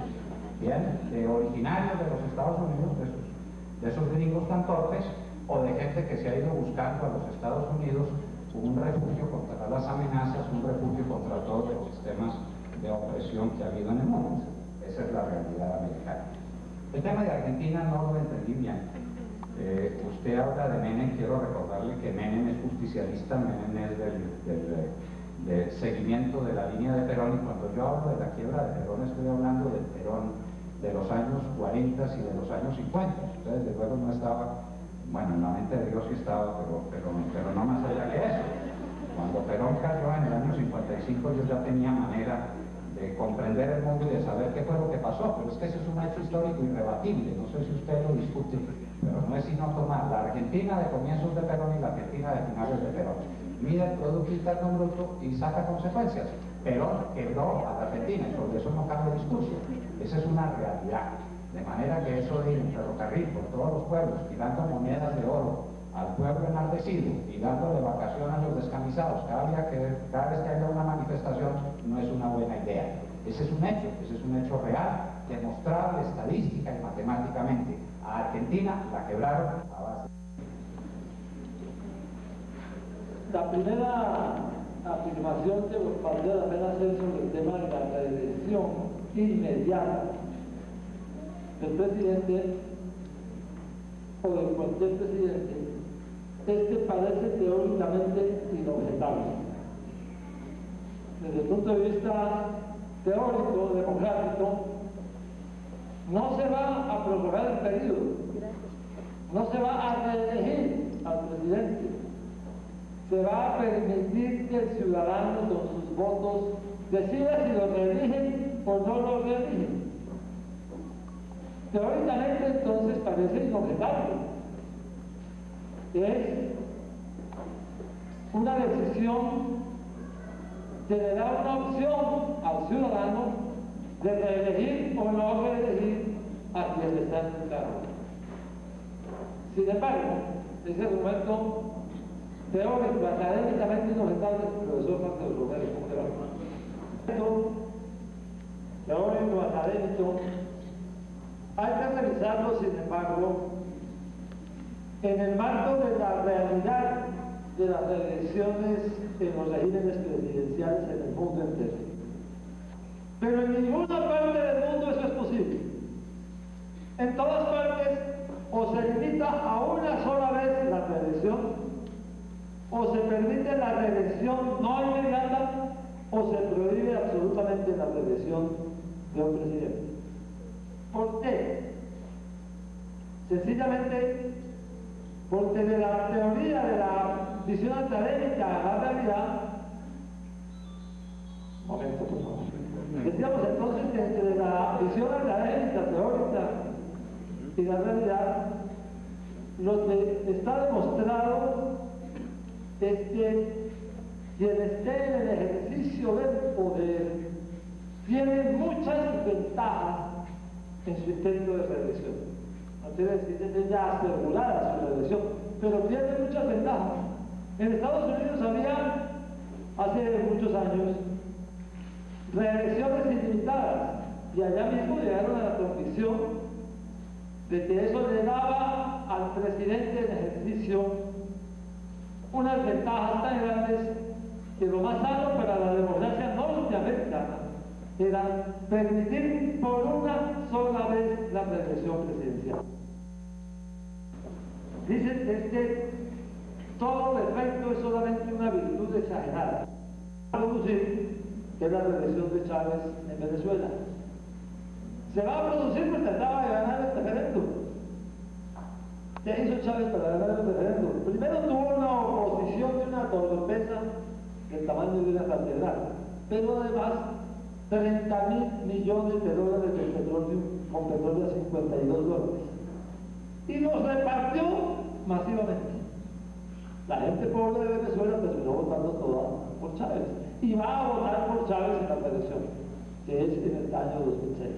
[SPEAKER 10] Bien, de originarios de los Estados Unidos, de esos gringos tan torpes, o de gente que se ha ido buscando a los Estados Unidos un refugio contra las amenazas, un refugio contra todos los sistemas de opresión que ha habido en el mundo. Esa es la realidad americana. El tema de Argentina no lo entendí bien. Usted habla de Menem, quiero recordarle que Menem es justicialista, Menem es del seguimiento de la línea de Perón, y cuando yo hablo de la quiebra de Perón estoy hablando del Perón de los años 40 y de los años 50. Entonces, desde luego no estaba, bueno, en la mente de Dios sí estaba, pero no más allá que eso. Cuando Perón cayó en el año 55 yo ya tenía manera de comprender el mundo y de saber qué fue lo que pasó, pero es que ese es un hecho histórico irrebatible, no sé si usted lo discute, pero no es sino tomar la Argentina de comienzos de Perón y la Argentina de finales de Perón, mide el Producto Interno Bruto y saca consecuencias. Perón quebró a la Argentina, y sobre eso no cabe discurso, esa es una realidad, de manera que eso de ir en ferrocarril por todos los pueblos y dando monedas de oro al pueblo enardecido y dándole vacación a los descamisados cada vez que haya una manifestación, no es una buena idea. Ese es un hecho real, demostrable estadística y matemáticamente. A Argentina la quebraron a base.
[SPEAKER 12] La primera afirmación que valdría la pena hacer sobre el tema de la reelección inmediata del presidente o de cualquier presidente es que parece teóricamente inobjetable. Desde el punto de vista teórico, democrático, no se va a prorrogar el periodo, no se va a reelegir al presidente, se va a permitir que el ciudadano con sus votos decida si lo reeligen o no lo reeligen. Teóricamente entonces parece inobjetable. Es una decisión que le da una opción al ciudadano de reelegir o no reelegir a quien está en el cargo. Sin embargo, ese argumento teórico, académicamente inobjetable, profesor Mateo Romero, ¿cómo le va? Teórico, académico, hay que revisarlo, sin embargo, en el marco de la realidad de las reelecciones en los regímenes presidenciales en el mundo entero. Pero en ninguna parte del mundo eso es posible. En todas partes o se limita a una sola vez la reelección, o se permite la reelección no inmediata, o se prohíbe absolutamente la reelección de un presidente. ¿Por qué? Sencillamente porque de la teoría de la visión académica a la realidad, momento por favor, decíamos entonces que entre la visión académica, teórica y la realidad, lo que está demostrado es que quien esté en el ejercicio del poder tiene muchas ventajas en su intento de reelección. No quiere decir que esté ya asegurada su reelección, pero tiene muchas ventajas. En Estados Unidos había, hace muchos años, reelecciones ilimitadas, y allá mismo llegaron a la conclusión de que eso le daba al presidente en ejercicio unas ventajas tan grandes que lo más sano para la democracia norteamericana era permitir por una sola vez la reelección presidencial. Dicen que todo defecto es solamente una virtud exagerada. Producir, que es la reelección de Chávez en Venezuela. Se va a producir porque acaba de ganar el referéndum. ¿Qué hizo Chávez para ganar el referéndum? Primero tuvo una oposición de una torpeza del tamaño de una catedral, pero además 30.000 millones de dólares de petróleo, con petróleo a $52. Y los repartió masivamente. La gente pobre de Venezuela terminó votando toda por Chávez. Y va a votar por Chávez en la reelección, que es en el año 2006.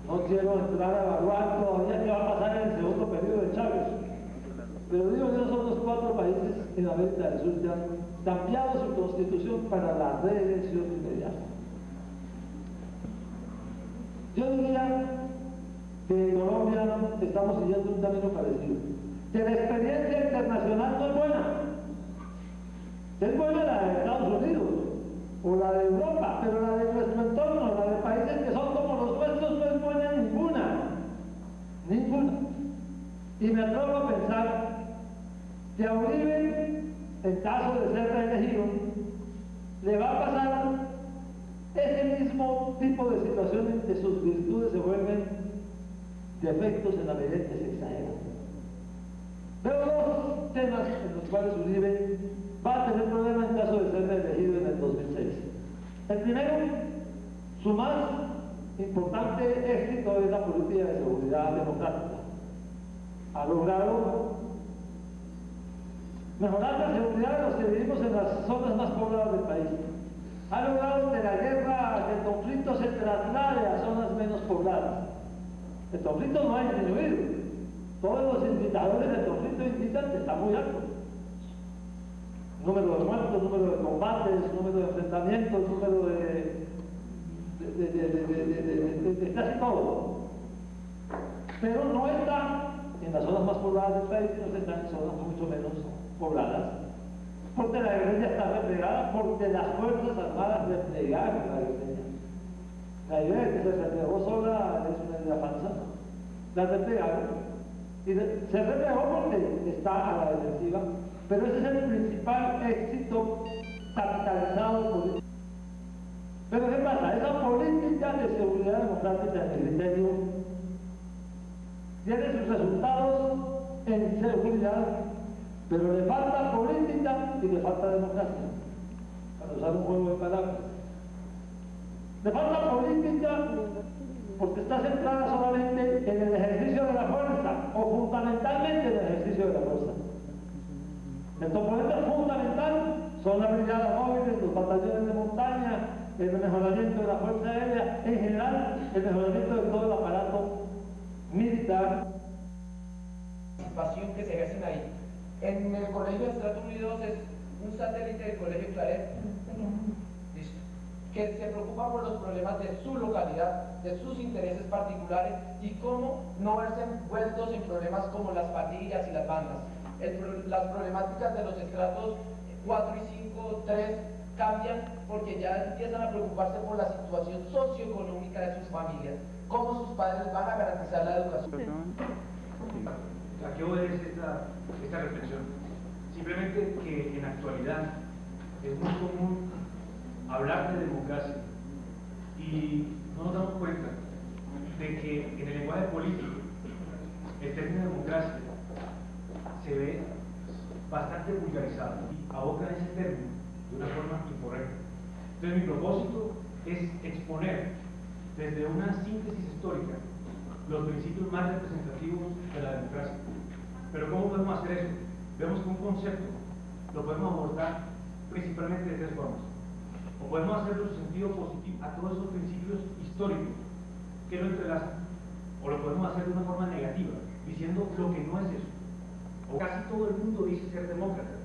[SPEAKER 12] No quiero entrar a evaluar todavía qué va a pasar en el segundo periodo de Chávez. Pero digo que esos son los 4 países en América del Sur que han cambiado su constitución para la reelección inmediata. Yo diría que en Colombia estamos siguiendo un camino parecido. Que la experiencia internacional no es buena. Es buena la de Estados Unidos o la de Europa, pero la de nuestro entorno, la de países que son como los nuestros, no es buena ninguna. Ninguna. Y me atrevo a pensar que a Uribe, en caso de ser reelegido, le va a pasar ese mismo tipo de situación en que sus virtudes se vuelven defectos en la medida en que se exageran. Veo 2 temas en los cuales Uribe va a tener problemas en caso de ser reelegido en el 2006. El primero, su más importante éxito es la política de seguridad democrática. Ha logrado mejorar la seguridad de los que vivimos en las zonas más pobladas del país. Ha logrado que la guerra, que el conflicto se traslade a zonas menos pobladas. El conflicto no ha disminuido. Todos los indicadores del conflicto indican que está muy alto. Número de muertos, número de combates, número de enfrentamientos, número de casi todo. Pero no está en las zonas más pobladas del país, sino que está en zonas mucho menos pobladas, porque la iglesia está replegada, porque las Fuerzas Armadas replegaron la iglesia. La idea de que se replegó sola es una idea falsa. La replegaron. Y se replegó porque está a la defensiva, pero ese es el principal éxito capitalizado político. Pero ¿qué pasa? Esa política de seguridad democrática en el criterio tiene sus resultados en seguridad, pero le falta política y le falta democracia, para usar un juego de palabras. Le falta política porque está centrada solamente en el ejercicio de la fuerza, o fundamentalmente en el ejercicio de la fuerza. El componente fundamental son las brigadas móviles, los batallones de montaña, el mejoramiento de la fuerza aérea, en general, el mejoramiento de todo el aparato militar.
[SPEAKER 8] La participación que se ejercen ahí. En el Colegio de Estrato 1 y 2 es un satélite del Colegio Claret, que se preocupa por los problemas de su localidad, de sus intereses particulares y cómo no verse envueltos en problemas como las pandillas y las bandas. Las problemáticas de los estratos 4 y 5, 3 cambian porque ya empiezan a preocuparse por la situación socioeconómica de sus familias, cómo sus padres van a garantizar la educación.
[SPEAKER 13] ¿A qué obedece esta reflexión? Simplemente que en la actualidad es muy común hablar de democracia y no nos damos cuenta de que en el lenguaje político el término democracia se ve bastante vulgarizado y abocan ese término de una forma incorrecta. Entonces mi propósito es exponer desde una síntesis histórica los principios más representativos de la democracia. Pero ¿cómo podemos hacer eso? Vemos que un concepto lo podemos abordar principalmente de tres formas. O podemos hacerlo en sentido positivo a todos esos principios históricos que lo entrelazan, o lo podemos hacer de una forma negativa, diciendo lo que no es eso. O casi todo el mundo dice ser demócrata,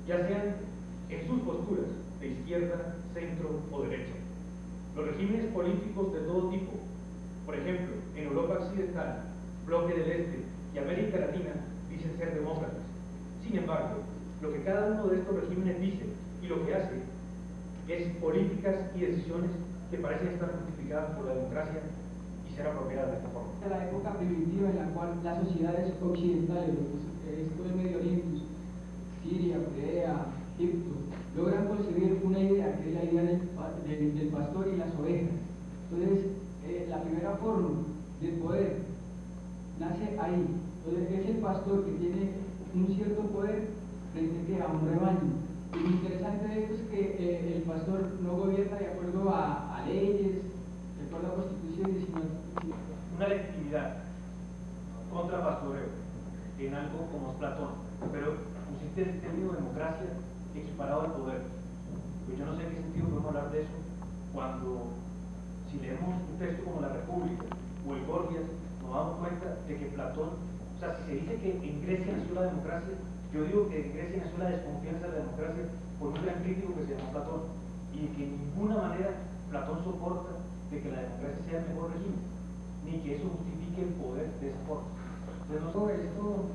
[SPEAKER 13] ya sean en sus posturas de izquierda, centro o derecha. Los regímenes políticos de todo tipo, por ejemplo, en Europa Occidental, Bloque del Este y América Latina, dicen ser demócratas. Sin embargo, lo que cada uno de estos regímenes dice y lo que hace es políticas y decisiones que parecen estar justificadas por la democracia y ser apropiadas de esta forma.
[SPEAKER 14] En la época primitiva en la cual las sociedades occidentales, todo el Medio Oriente, Siria, Judea, Egipto, logran concebir una idea que es la idea del pastor y las ovejas. Entonces, la primera forma del poder nace ahí. Entonces, es el pastor que tiene un cierto poder frente a un rebaño. Y lo interesante de esto es que el pastor no gobierna de acuerdo a leyes, de acuerdo a constituciones, sino
[SPEAKER 13] una legitimidad contra pastoreo en algo como es Platón, pero consiste en el término democracia equiparado al poder. Pues yo no sé en qué sentido podemos hablar de eso cuando, si leemos un texto como la República o el Gorgias, nos damos cuenta de que Platón, o sea, si se dice que en Grecia nació la democracia, yo digo que en Grecia nació la desconfianza de la democracia por un gran crítico que se llama Platón, y que en ninguna manera Platón soporta de que la democracia sea el mejor régimen, ni que eso justifique el poder de esa forma.
[SPEAKER 14] Todo esto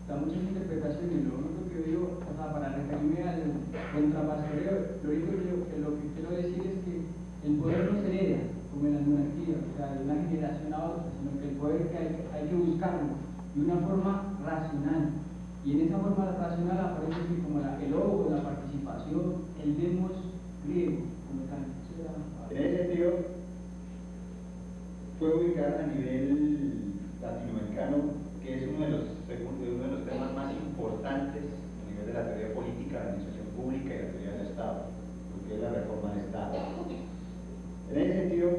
[SPEAKER 14] da muchas interpretaciones. Lo único que yo digo, o sea, para referirme al contrapastoreo, lo único lo que quiero decir es que el poder no se hereda, como en la monarquía, o sea, de una generación a otra, sino que el poder que hay que buscarlo de una forma racional. Y en esa forma racional aparece como el ojo, la participación, el demos griego, como tal.
[SPEAKER 15] En ese sentido, fue ubicar a nivel latinoamericano, que es uno de los temas más importantes a nivel de la teoría política, la administración pública y la teoría del Estado, porque es la reforma del Estado. En ese sentido,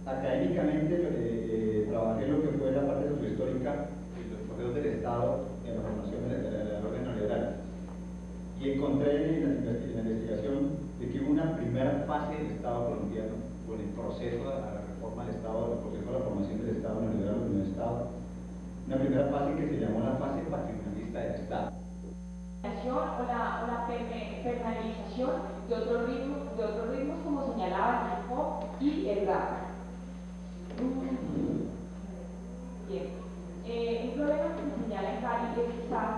[SPEAKER 15] académicamente trabajé lo que fue la parte sociohistórica y los procesos del Estado en la formación del orden neoliberal. Y encontré en la investigación de que hubo una primera fase del Estado colombiano, con el proceso de la reforma del Estado, el proceso de la formación del Estado neoliberal en el Estado, una primera fase que se llamó la fase patrimonialista del Estado.
[SPEAKER 16] O la penalización de otros ritmos como señalaban el pop y el rap. Bien. Un problema que se señala en Cali es quizás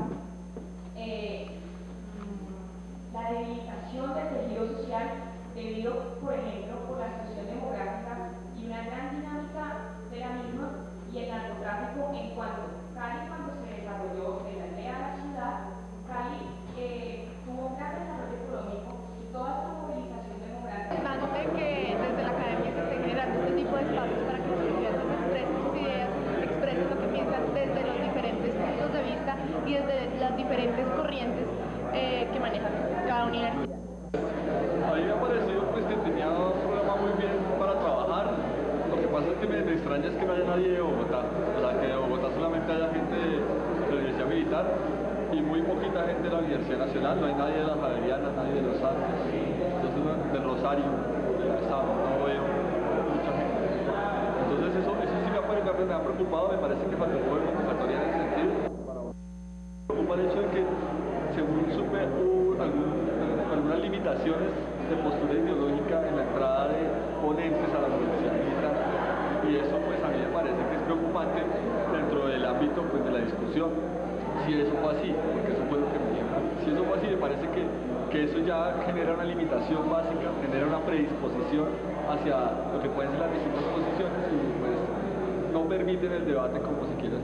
[SPEAKER 16] la debilitación del tejido social debido, por ejemplo, por la situación demográfica y una gran dinámica de la misma, y el narcotráfico en cuanto Cali, cuando se desarrolló de la aldea a la ciudad, Cali tuvo un gran desarrollo económico y toda esta movilización demográfica.
[SPEAKER 17] Importante que desde la academia se esté generando este tipo de espacios para que los estudiantes expresen sus ideas, expresen lo que piensan desde los diferentes puntos de vista y desde las diferentes corrientes que maneja la universidad.
[SPEAKER 18] A mí me ha parecido pues, que tenía un programa muy bien para trabajar. Lo que pasa es que me extraña es que no haya nadie de Bogotá, o sea que de Bogotá solamente haya gente de la Universidad Militar y muy poquita gente de la Universidad Nacional, no hay nadie de la Javeriana, nadie de los Andes, entonces del Rosario, del Estado, no veo mucha gente. Entonces eso sí me ha preocupado, me parece que faltó un poco de convocatoria en ese sentido. Me preocupa el hecho de que, según supe, hubo algunas limitaciones de postura ideológica en la entrada de ponentes a la Universidad Militar, y eso pues a mí me parece que es preocupante dentro del ámbito pues, de la discusión. Si eso fue así, porque eso fue lo que me dijeron, si eso fue así, me parece que eso ya genera una limitación básica, genera una predisposición hacia lo que pueden ser las distintas posiciones y pues no permiten el debate como se quiere.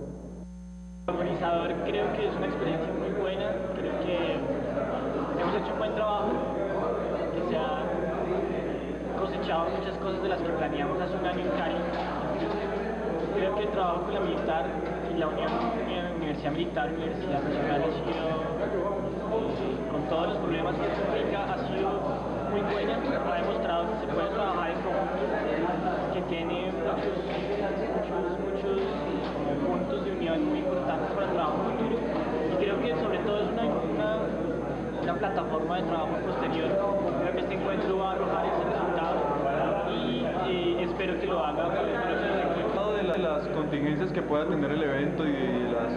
[SPEAKER 19] Como organizador creo que es una experiencia muy buena, creo que hemos hecho un buen trabajo, que se ha cosechado muchas cosas de las que planeamos hace un año en Cali. Creo que el trabajo con la militar y la Universidad Militar, Universidad Nacional ha sido, con todos los problemas que esto implica, ha sido muy buena, ha demostrado que se puede trabajar en conjunto, que tiene muchos puntos de unión muy importantes para el trabajo futuro, y creo que sobre todo es una plataforma de trabajo posterior. Creo que este encuentro va a arrojar ese resultado y espero que lo haga con
[SPEAKER 11] de las contingencias que pueda tener el evento y de las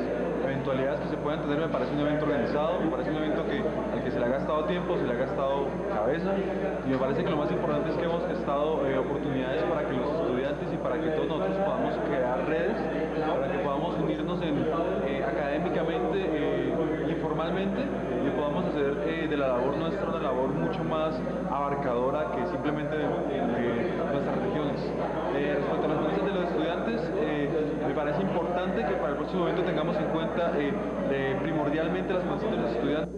[SPEAKER 11] eventualidades que se puedan tener, me parece un evento organizado, me parece un evento al que se le ha gastado tiempo, se le ha gastado cabeza, y me parece que lo más importante es que hemos gastado oportunidades para que los estudiantes y para que todos nosotros podamos crear redes, para que podamos unirnos académicamente, informalmente, y podamos hacer de la labor nuestra una labor mucho más abarcadora que simplemente nuestras regiones. Respecto a las noticias de los estudiantes, me parece importante que para el próximo evento tengamos en cuenta primordialmente las noticias de los estudiantes.